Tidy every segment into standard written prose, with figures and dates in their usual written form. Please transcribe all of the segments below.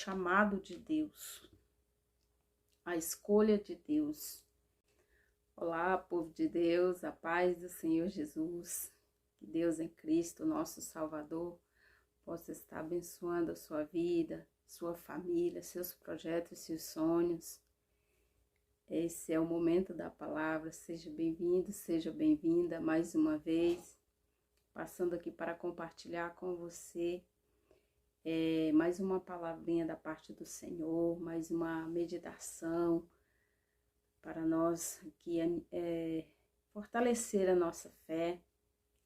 chamado de Deus, a escolha de Deus. Olá, povo de Deus, a paz do Senhor Jesus, que Deus em Cristo, nosso Salvador, possa estar abençoando a sua vida, sua família, seus projetos, seus sonhos. Esse é o momento da palavra. Seja bem-vindo, seja bem-vinda mais uma vez, passando aqui para compartilhar com você mais uma palavrinha da parte do Senhor, mais uma meditação para nós aqui fortalecer a nossa fé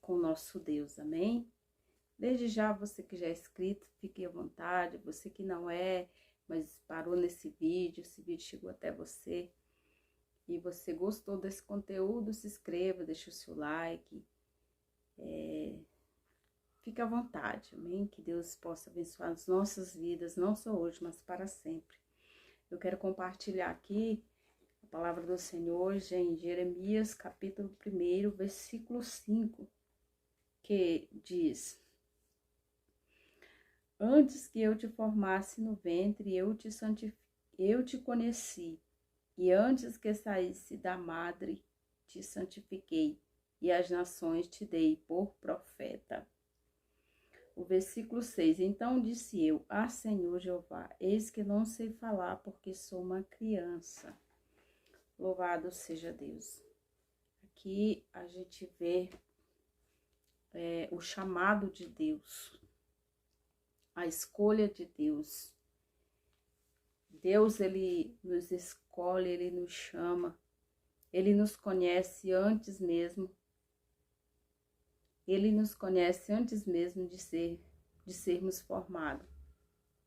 com o nosso Deus, amém? Desde já, você que já é inscrito, fique à vontade. Você que não é, mas parou nesse vídeo, esse vídeo chegou até você e você gostou desse conteúdo, se inscreva, deixa o seu like, fique à vontade, amém? Que Deus possa abençoar as nossas vidas, não só hoje, mas para sempre. Eu quero compartilhar aqui a palavra do Senhor em Jeremias, capítulo 1, versículo 5, que diz: Antes que eu te formasse no ventre, eu te conheci, e antes que saísse da madre, te santifiquei, e as nações te dei por profeta. O versículo 6, então disse eu, Senhor Jeová, eis que não sei falar, porque sou uma criança. Louvado seja Deus. Aqui a gente vê o chamado de Deus, a escolha de Deus. Deus, ele nos escolhe, ele nos chama, ele nos conhece antes mesmo. Ele nos conhece antes mesmo de sermos formados.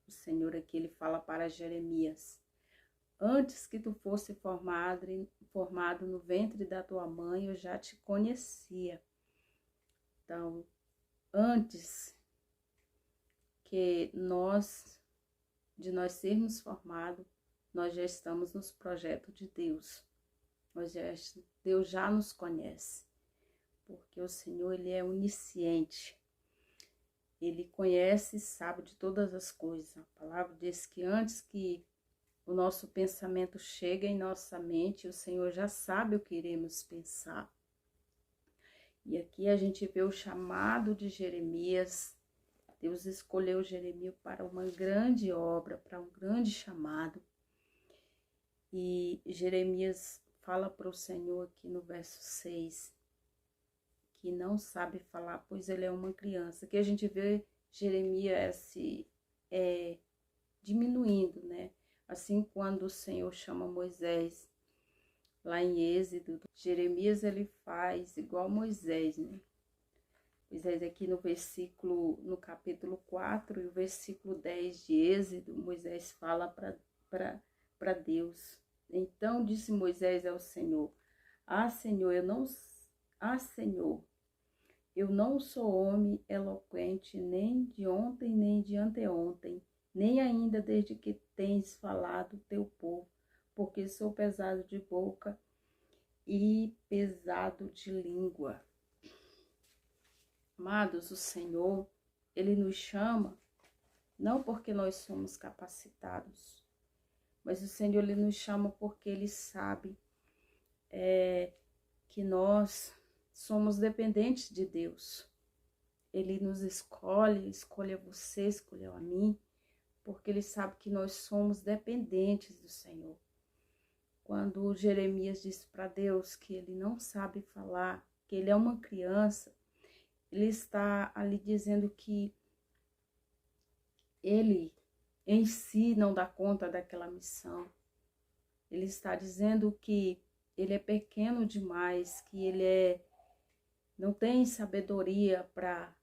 O Senhor aqui, ele fala para Jeremias: antes que tu fosse formado no ventre da tua mãe, eu já te conhecia. Então, antes de nós sermos formados, nós já estamos nos projetos de Deus. Deus já nos conhece, porque o Senhor, ele é onisciente. Ele conhece e sabe de todas as coisas. A palavra diz que antes que o nosso pensamento chega em nossa mente, o Senhor já sabe o que iremos pensar. E aqui a gente vê o chamado de Jeremias. Deus escolheu Jeremias para uma grande obra, para um grande chamado. E Jeremias fala para o Senhor aqui no verso 6, que não sabe falar, pois ele é uma criança. Aqui a gente vê Jeremias diminuindo, né? Assim, quando o Senhor chama Moisés, lá em Êxodo, Jeremias, ele faz igual Moisés, né? Moisés aqui no capítulo 4 e o versículo 10 de Êxodo, Moisés fala para Deus. Então disse Moisés ao Senhor: Senhor, Senhor, eu não sou homem eloquente, nem de ontem, nem de anteontem, nem ainda desde que tens falado teu povo, porque sou pesado de boca e pesado de língua. Amados, o Senhor, ele nos chama, não porque nós somos capacitados, mas o Senhor, ele nos chama porque ele sabe que nós somos dependentes de Deus. Ele nos escolhe você, escolheu a mim, porque ele sabe que nós somos dependentes do Senhor. Quando Jeremias disse para Deus que ele não sabe falar, que ele é uma criança, ele está ali dizendo que ele em si não dá conta daquela missão. Ele está dizendo que ele é pequeno demais, que ele não tem sabedoria para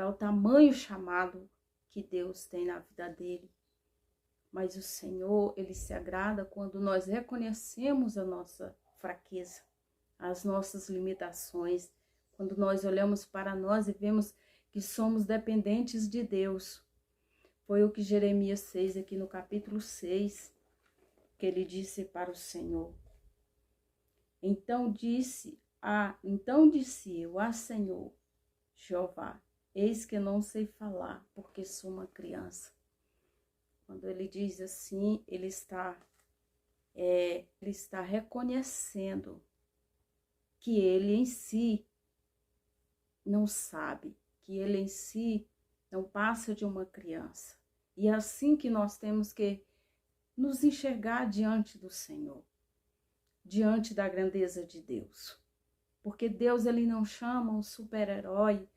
o tamanho chamado que Deus tem na vida dele. Mas o Senhor, ele se agrada quando nós reconhecemos a nossa fraqueza, as nossas limitações, quando nós olhamos para nós e vemos que somos dependentes de Deus. Foi o que Jeremias fez aqui no capítulo 6, que ele disse para o Senhor. Então disse eu, Senhor Jeová, eis que não sei falar, porque sou uma criança. Quando ele diz assim, ele está reconhecendo que ele em si não sabe, que ele em si não passa de uma criança. E é assim que nós temos que nos enxergar diante do Senhor, diante da grandeza de Deus. Porque Deus, ele não chama um super-herói,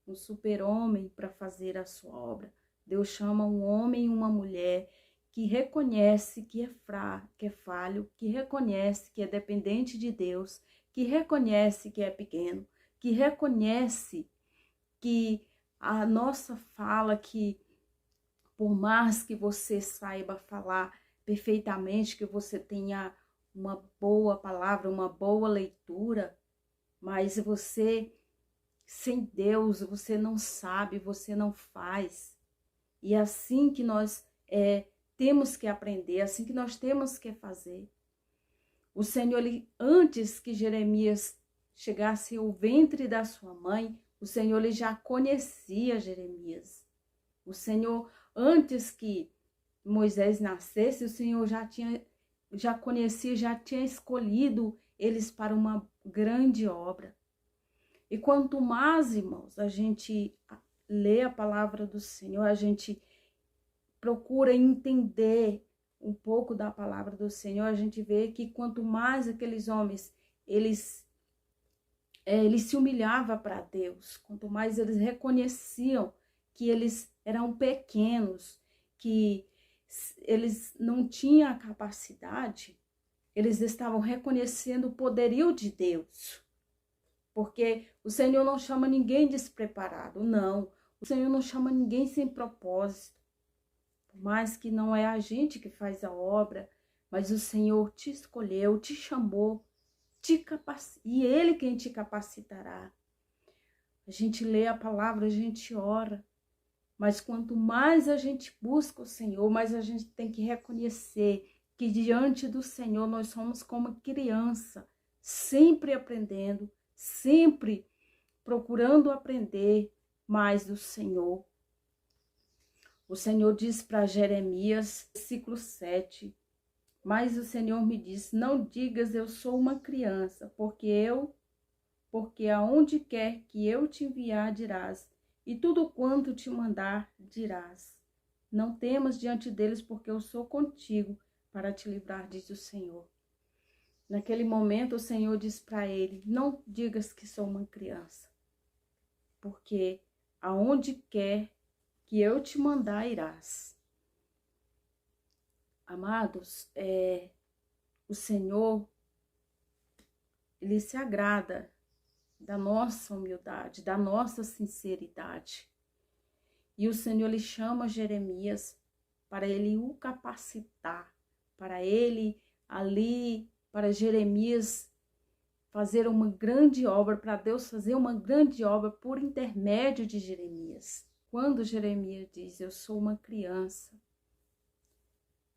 um super-homem para fazer a sua obra. Deus chama um homem e uma mulher que reconhece que é falho, que reconhece que é dependente de Deus, que reconhece que é pequeno, que reconhece que a nossa fala, que por mais que você saiba falar perfeitamente, que você tenha uma boa palavra, uma boa leitura, mas você, sem Deus, você não sabe, você não faz. E é assim que nós temos que aprender, assim que nós temos que fazer. O Senhor, ele, antes que Jeremias chegasse ao ventre da sua mãe, o Senhor, ele já conhecia Jeremias. O Senhor, antes que Moisés nascesse, o Senhor já conhecia, já tinha escolhido eles para uma grande obra. E quanto mais, irmãos, a gente lê a palavra do Senhor, a gente procura entender um pouco da palavra do Senhor, a gente vê que quanto mais aqueles homens, eles se humilhavam para Deus, quanto mais eles reconheciam que eles eram pequenos, que eles não tinham a capacidade, eles estavam reconhecendo o poderio de Deus. Porque o Senhor não chama ninguém despreparado, não. O Senhor não chama ninguém sem propósito. Por mais que não é a gente que faz a obra, mas o Senhor te escolheu, te chamou, e Ele quem te capacitará. A gente lê a palavra, a gente ora, mas quanto mais a gente busca o Senhor, mais a gente tem que reconhecer que diante do Senhor nós somos como criança, sempre aprendendo, sempre procurando aprender mais do Senhor. O Senhor diz para Jeremias, versículo 7, mas o Senhor me diz, não digas eu sou uma criança, porque aonde quer que eu te enviar dirás, e tudo quanto te mandar dirás. Não temas diante deles, porque eu sou contigo para te livrar, diz o Senhor. Naquele momento o Senhor diz para ele, não digas que sou uma criança, porque aonde quer que eu te mandar irás. Amados, o Senhor, ele se agrada da nossa humildade, da nossa sinceridade. E o Senhor, ele chama Jeremias para ele o capacitar, para Jeremias fazer uma grande obra, para Deus fazer uma grande obra por intermédio de Jeremias. Quando Jeremias diz, eu sou uma criança,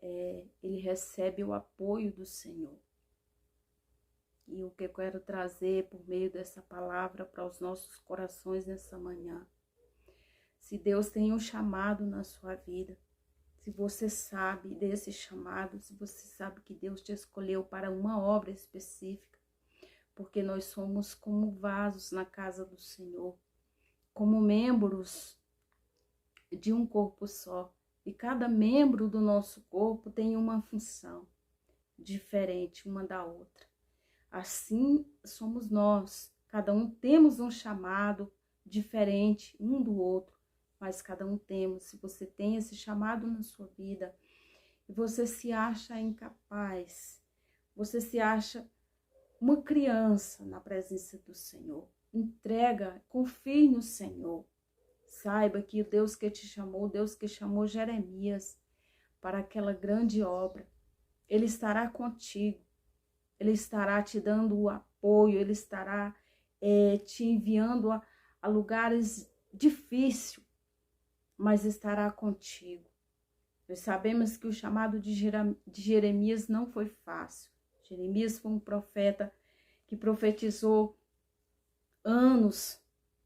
ele recebe o apoio do Senhor. E o que eu quero trazer por meio dessa palavra para os nossos corações nessa manhã. Se Deus tem um chamado na sua vida, se você sabe desse chamado, se você sabe que Deus te escolheu para uma obra específica, porque nós somos como vasos na casa do Senhor, como membros de um corpo só. E cada membro do nosso corpo tem uma função diferente uma da outra. Assim somos nós. Cada um temos um chamado diferente um do outro, mas cada um temos. Se você tem esse chamado na sua vida e você se acha incapaz, você se acha uma criança na presença do Senhor, entrega, confie no Senhor. Saiba que o Deus que te chamou, o Deus que chamou Jeremias para aquela grande obra, Ele estará contigo. Ele estará te dando o apoio, Ele estará te enviando a lugares difíceis, mas estará contigo. Nós sabemos que o chamado de Jeremias não foi fácil. Jeremias foi um profeta que profetizou anos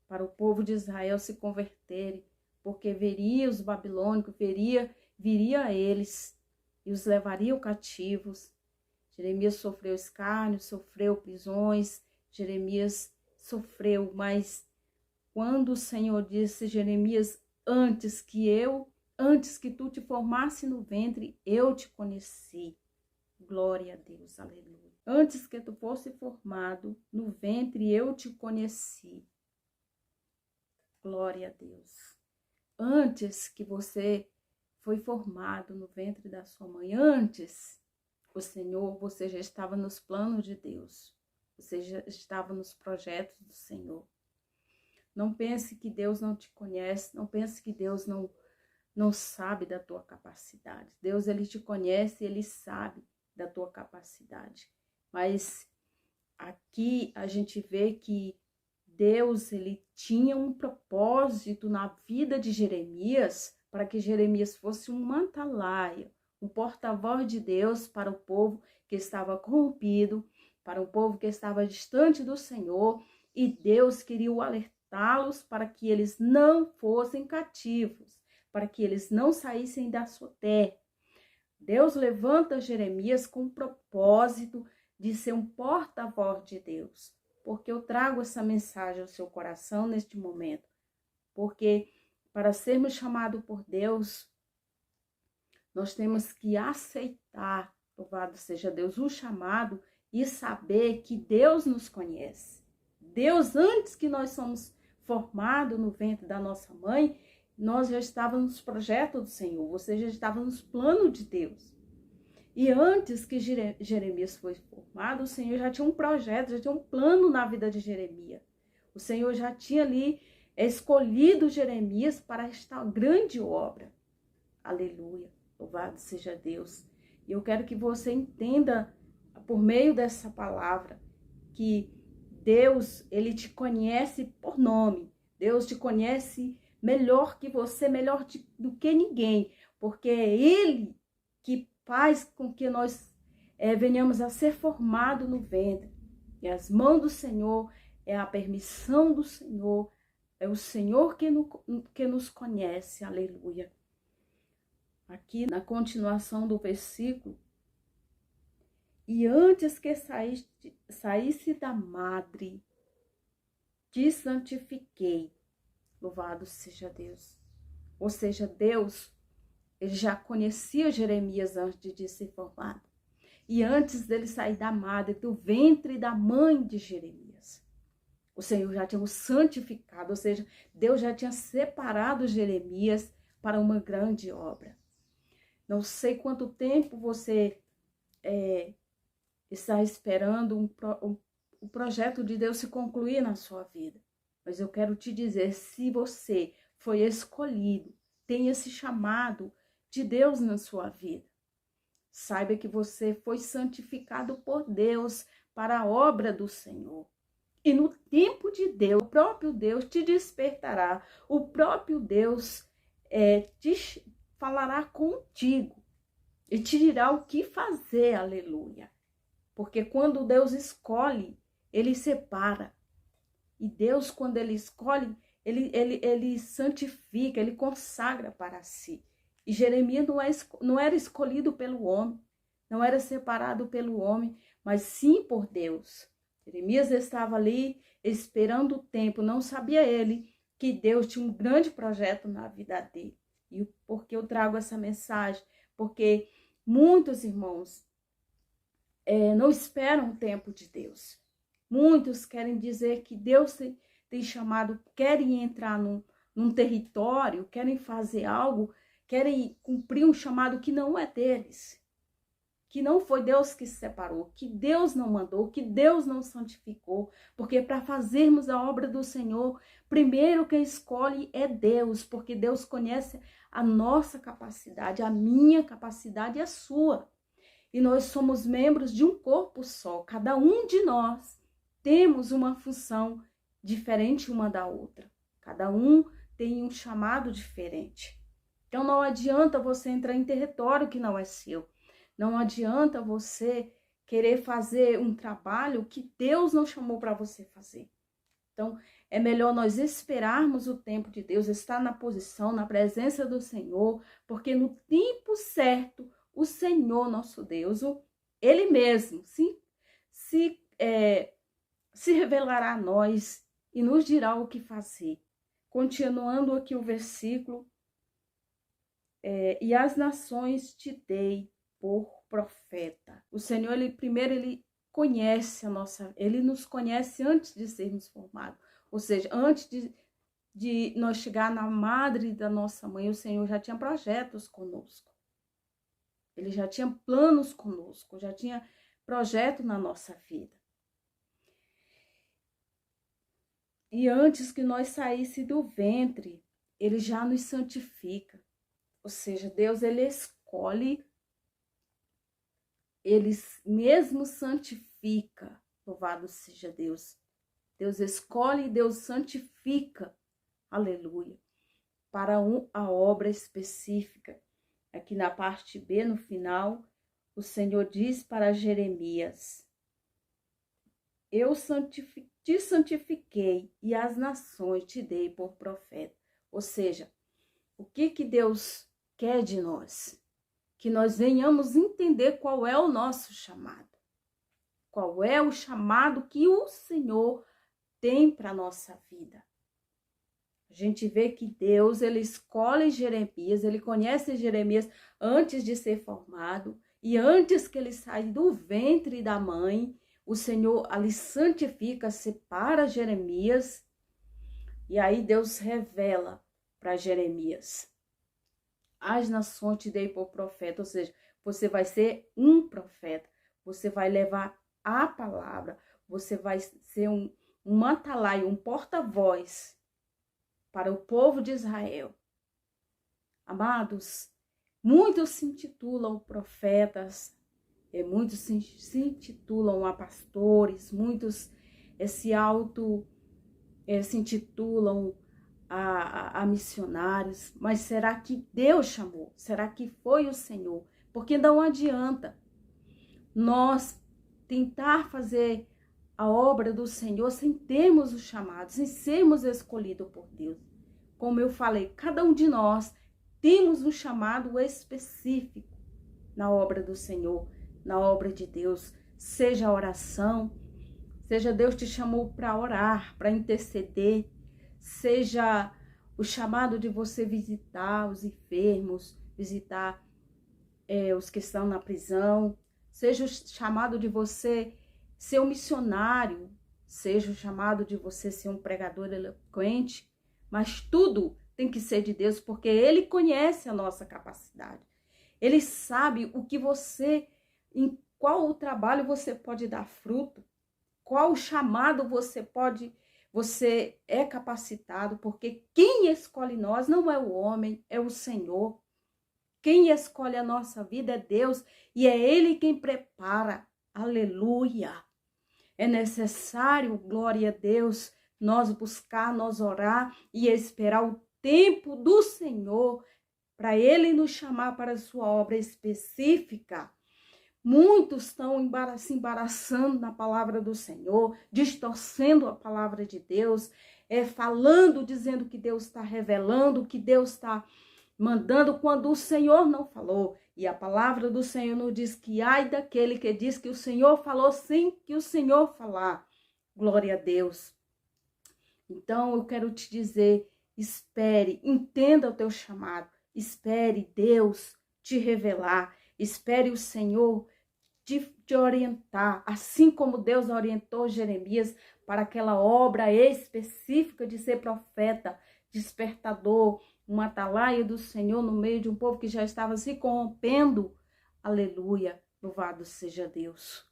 para o povo de Israel se converterem, porque veria os babilônicos, veria viria a eles e os levaria cativos. Jeremias sofreu escárnio, sofreu prisões, Jeremias sofreu, mas quando o Senhor disse, Jeremias, antes que tu te formasse no ventre, eu te conheci. Glória a Deus, aleluia. Antes que tu fosse formado no ventre, eu te conheci. Glória a Deus. Antes que você foi formado no ventre da sua mãe, antes, o Senhor, você já estava nos planos de Deus. Você já estava nos projetos do Senhor. Não pense que Deus não te conhece, não pense que Deus não sabe da tua capacidade. Deus, ele te conhece, ele sabe da tua capacidade. Mas aqui a gente vê que Deus, ele tinha um propósito na vida de Jeremias, para que Jeremias fosse um mantalaia, um porta-voz de Deus para o povo que estava corrompido, para o povo que estava distante do Senhor, e Deus queria o alertá-los para que eles não fossem cativos, para que eles não saíssem da sua terra. Deus levanta Jeremias com o propósito de ser um porta-voz de Deus, porque eu trago essa mensagem ao seu coração neste momento, porque para sermos chamados por Deus, nós temos que aceitar, louvado seja Deus, o chamado e saber que Deus nos conhece. Deus, antes que nós somos formados no ventre da nossa mãe, nós já estávamos nos projetos do Senhor, você já estava nos planos de Deus. E antes que Jeremias foi formado, o Senhor já tinha um projeto, já tinha um plano na vida de Jeremias. O Senhor já tinha ali escolhido Jeremias para esta grande obra. Aleluia, louvado seja Deus. E eu quero que você entenda, por meio dessa palavra, que Deus, ele te conhece por nome. Deus te conhece melhor que você, melhor do que ninguém, porque é ele que faz com que nós venhamos a ser formados no ventre. E as mãos do Senhor, é a permissão do Senhor, é o Senhor que nos conhece, aleluia. Aqui na continuação do versículo, e antes que saísse da madre, te santifiquei. Louvado seja Deus. Ou seja, Deus, ele já conhecia Jeremias antes de ser formado. E antes dele sair da madre, do ventre da mãe de Jeremias, o Senhor já tinha o santificado, ou seja, Deus já tinha separado Jeremias para uma grande obra. Não sei quanto tempo você está esperando o projeto de Deus se concluir na sua vida. Mas eu quero te dizer, se você foi escolhido, tem esse chamado de Deus na sua vida, saiba que você foi santificado por Deus para a obra do Senhor. E no tempo de Deus, o próprio Deus te despertará, o próprio Deus te falará contigo e te dirá o que fazer, aleluia. Porque quando Deus escolhe, ele separa. E Deus, quando ele escolhe, ele santifica, ele consagra para si. E Jeremias não era escolhido pelo homem, não era separado pelo homem, mas sim por Deus. Jeremias estava ali esperando o tempo, não sabia ele que Deus tinha um grande projeto na vida dele. E por que eu trago essa mensagem? Porque muitos irmãos não esperam o tempo de Deus. Muitos querem dizer que Deus tem chamado, querem entrar num território, querem fazer algo, querem cumprir um chamado que não é deles. Que não foi Deus que se separou, que Deus não mandou, que Deus não santificou. Porque para fazermos a obra do Senhor, primeiro quem escolhe é Deus, porque Deus conhece a nossa capacidade, a minha capacidade e a sua. E nós somos membros de um corpo só, cada um de nós temos uma função diferente uma da outra. Cada um tem um chamado diferente. Então não adianta você entrar em território que não é seu. Não adianta você querer fazer um trabalho que Deus não chamou para você fazer. Então, É melhor nós esperarmos o tempo de Deus, estar na posição, na presença do Senhor, porque no tempo certo, o Senhor, nosso Deus, Ele mesmo se revelará a nós e nos dirá o que fazer. Continuando aqui o versículo, e as nações te dei por profeta. O Senhor, ele conhece ele nos conhece antes de sermos formados. Ou seja, antes de nós chegar na madre da nossa mãe, o Senhor já tinha projetos conosco. Ele já tinha planos conosco, já tinha projeto na nossa vida. E antes que nós saísse do ventre, ele já nos santifica. Ou seja, Deus, ele escolhe, ele mesmo santifica. Louvado seja Deus. Deus escolhe e Deus santifica. Aleluia. Para a obra específica. Aqui na parte B, no final, o Senhor diz para Jeremias: eu te santifiquei e as nações te dei por profeta. Ou seja, o que Deus quer de nós? Que nós venhamos entender qual é o nosso chamado. Qual é o chamado que o Senhor tem para a nossa vida. A gente vê que Deus, ele escolhe Jeremias, ele conhece Jeremias antes de ser formado, e antes que ele saia do ventre da mãe, o Senhor ali santifica, separa Jeremias, e aí Deus revela para Jeremias: as nações te dei por profeta. Ou seja, você vai ser um profeta, você vai levar a palavra, você vai ser um atalaia, um porta-voz para o povo de Israel. Amados, muitos se intitulam profetas, muitos se intitulam a pastores, muitos se intitulam a missionários, mas será que Deus chamou? Será que foi o Senhor? Porque não adianta nós tentar fazer a obra do Senhor sem termos o chamado, sem sermos escolhidos por Deus. Como eu falei, cada um de nós temos um chamado específico na obra do Senhor, na obra de Deus, seja a oração, seja Deus te chamou para orar, para interceder, seja o chamado de você visitar os enfermos, visitar os que estão na prisão, seja o chamado de você ser um missionário, seja o chamado de você ser um pregador eloquente, mas tudo tem que ser de Deus, porque Ele conhece a nossa capacidade. Ele sabe o que em qual trabalho você pode dar fruto, qual chamado você é capacitado, porque quem escolhe nós não é o homem, é o Senhor. Quem escolhe a nossa vida é Deus, e é Ele quem prepara. Aleluia! É necessário, glória a Deus, nós buscar, nós orar e esperar o tempo do Senhor para Ele nos chamar para a sua obra específica. Muitos estão se embaraçando na palavra do Senhor, distorcendo a palavra de Deus, falando, dizendo que Deus está revelando, que Deus está mandando, quando o Senhor não falou. E a palavra do Senhor nos diz que ai daquele que diz que o Senhor falou sem que o Senhor falar. Glória a Deus. Então eu quero te dizer, espere, entenda o teu chamado, espere Deus te revelar, espere o Senhor te orientar, assim como Deus orientou Jeremias para aquela obra específica de ser profeta, despertador, uma atalaia do Senhor no meio de um povo que já estava se corrompendo. Aleluia, louvado seja Deus.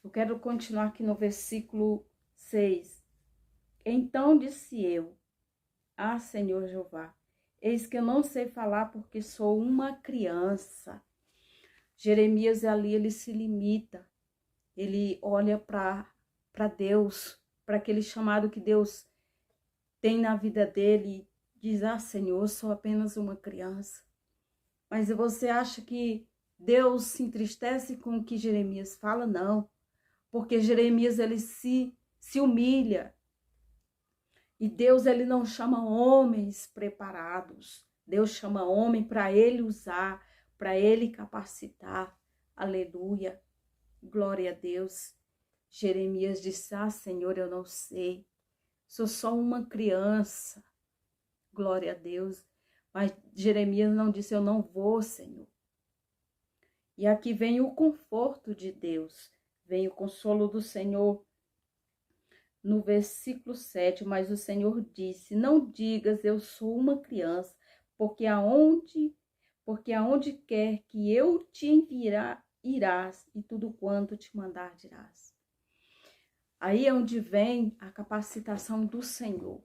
Eu quero continuar aqui no versículo 6. Então disse eu: ah, Senhor Jeová, eis que eu não sei falar porque sou uma criança. Jeremias ali, ele se limita, ele olha para Deus, para aquele chamado que Deus tem na vida dele, e diz: ah, Senhor, eu sou apenas uma criança. Mas você acha que Deus se entristece com o que Jeremias fala? Não, porque Jeremias, ele se humilha. E Deus, ele não chama homens preparados. Deus chama homem para ele usar, para ele capacitar. Aleluia. Glória a Deus. Jeremias disse: ah, Senhor, eu não sei. Sou só uma criança. Glória a Deus. Mas Jeremias não disse: eu não vou, Senhor. E aqui vem o conforto de Deus. Vem o consolo do Senhor. No versículo 7, mas o Senhor disse: não digas, eu sou uma criança, porque aonde quer que eu te enviar, irás, e tudo quanto te mandar dirás. Aí é onde vem a capacitação do Senhor.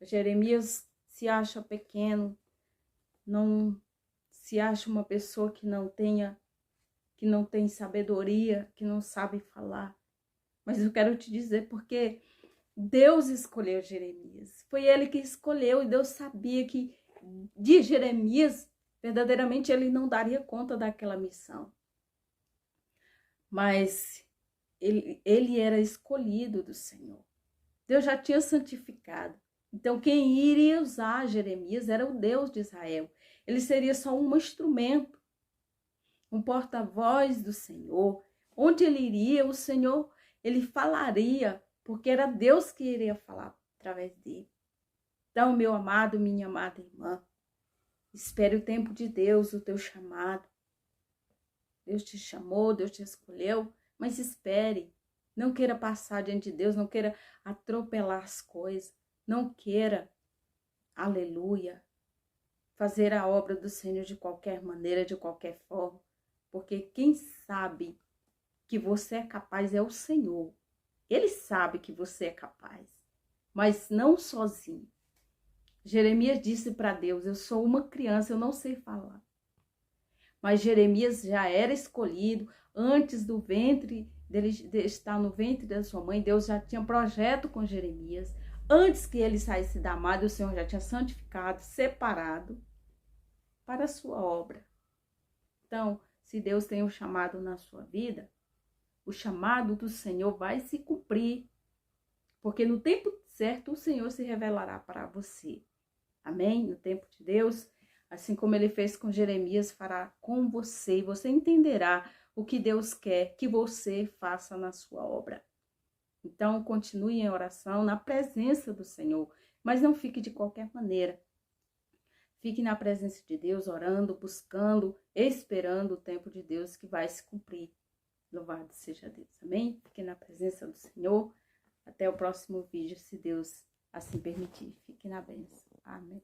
Jeremias se acha pequeno, não se acha uma pessoa que não tem sabedoria, que não sabe falar. Mas eu quero te dizer porque Deus escolheu Jeremias. Foi ele que escolheu e Deus sabia que de Jeremias, verdadeiramente, ele não daria conta daquela missão. Mas ele era escolhido do Senhor. Deus já tinha santificado. Então, quem iria usar Jeremias era o Deus de Israel. Ele seria só um instrumento, um porta-voz do Senhor. Onde ele iria, o Senhor, ele falaria, porque era Deus que iria falar através dele. Então, meu amado, minha amada irmã, espere o tempo de Deus, o teu chamado. Deus te chamou, Deus te escolheu, mas espere. Não queira passar diante de Deus, não queira atropelar as coisas. Não queira, aleluia, fazer a obra do Senhor de qualquer maneira, de qualquer forma. Porque quem sabe que você é capaz é o Senhor. Ele sabe que você é capaz, mas não sozinho. Jeremias disse para Deus: eu sou uma criança, eu não sei falar. Mas Jeremias já era escolhido antes do ventre dele estar no ventre da sua mãe. Deus já tinha projeto com Jeremias. Antes que ele saísse da madre, o Senhor já tinha santificado, separado para a sua obra. Então, se Deus tem um chamado na sua vida, o chamado do Senhor vai se cumprir. Porque no tempo certo, o Senhor se revelará para você. Amém? No tempo de Deus, assim como ele fez com Jeremias, fará com você. E você entenderá o que Deus quer que você faça na sua obra. Então, continue em oração, na presença do Senhor. Mas não fique de qualquer maneira. Fique na presença de Deus, orando, buscando, esperando o tempo de Deus que vai se cumprir. Louvado seja Deus. Amém? Fique na presença do Senhor. Até o próximo vídeo, se Deus assim permitir. Fique na bênção. Amém.